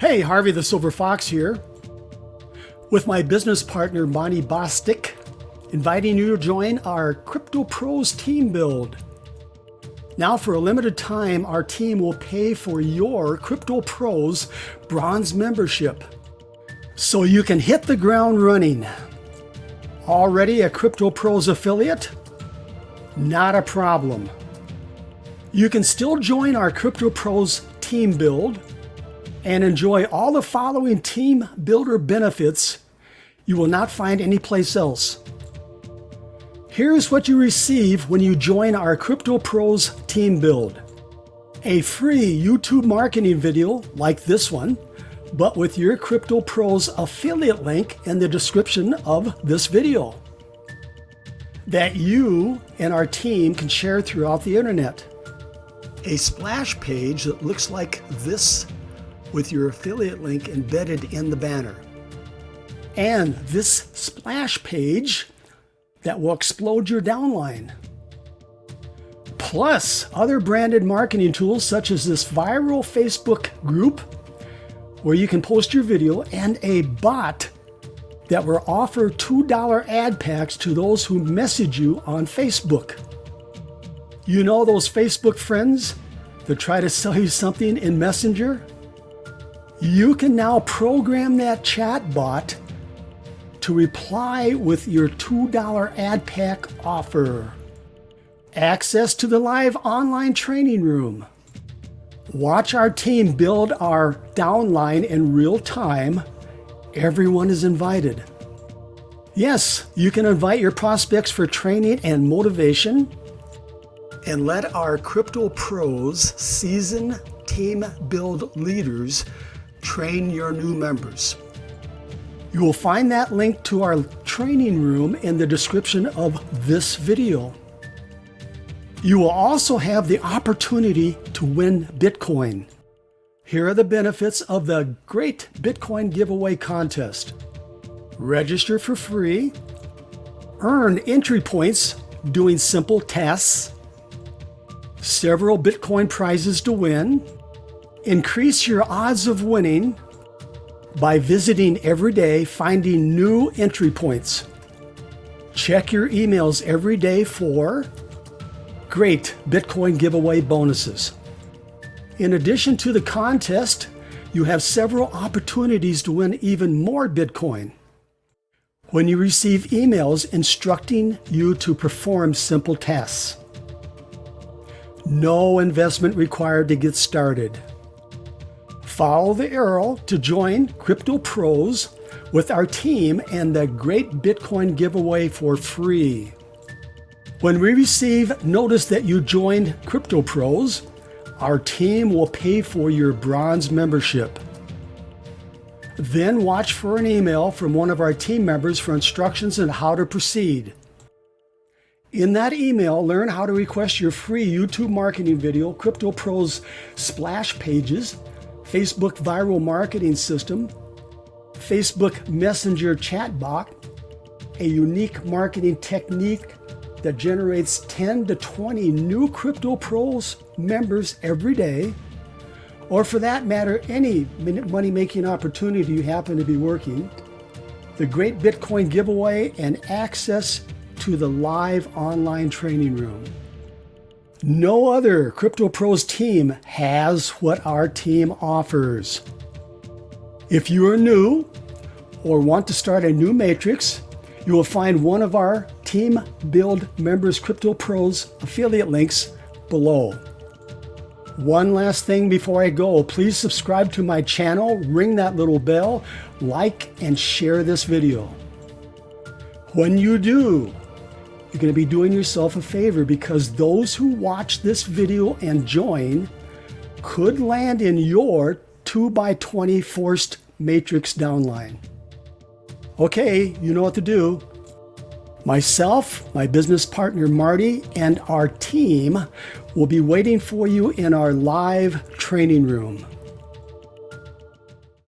Hey, Harvey the Silver Fox here, with my business partner Monty Bostic, inviting you to join our CryptoPros team build. Now, for a limited time, our team will pay for your CryptoPros bronze membership, so you can hit the ground running. Already a CryptoPros affiliate? Not a problem. You can still join our CryptoPros team build and enjoy all the following team builder benefits you will not find anyplace else. Here's what you receive when you join our CryptoPros team build. A free YouTube marketing video like this one, but with your CryptoPros affiliate link in the description of this video that you and our team can share throughout the internet. A splash page that looks like this with your affiliate link embedded in the banner. And this splash page that will explode your downline. Plus other branded marketing tools such as this viral Facebook group where you can post your video, and a bot that will offer $2 ad packs to those who message you on Facebook. You know those Facebook friends that try to sell you something in Messenger? You can now program that chat bot to reply with your $2 ad pack offer. Access to the live online training room. Watch our team build our downline in real time. Everyone is invited. Yes, you can invite your prospects for training and motivation, and let our CryptoPros seasoned team build leaders train your new members. You will find that link to our training room in the description of this video. You will also have the opportunity to win Bitcoin. Here are the benefits of the Great Bitcoin Giveaway Contest. Register for free, earn entry points doing simple tasks, several Bitcoin prizes to win, increase your odds of winning by visiting every day, finding new entry points. Check your emails every day for great Bitcoin giveaway bonuses. In addition to the contest, you have several opportunities to win even more Bitcoin when you receive emails instructing you to perform simple tasks. No investment required to get started. Follow the arrow to join CryptoPros with our team and the Great Bitcoin Giveaway for free. When we receive notice that you joined CryptoPros, our team will pay for your bronze membership. Then watch for an email from one of our team members for instructions on how to proceed. In that email, learn how to request your free YouTube marketing video, CryptoPros splash pages, Facebook viral marketing system, Facebook Messenger chatbot, a unique marketing technique that generates 10 to 20 new CryptoPros members every day, or for that matter, any money-making opportunity you happen to be working, the Great Bitcoin Giveaway, and access to the live online training room. No other CryptoPros team has what our team offers. If you are new or want to start a new matrix, you will find one of our Team Build Members CryptoPros affiliate links below. One last thing before I go, please subscribe to my channel, ring that little bell, like and share this video. When you do, you're going to be doing yourself a favor, because those who watch this video and join could land in your 2x20 forced matrix downline. Okay, you know what to do. Myself, my business partner Marty, and our team will be waiting for you in our live training room.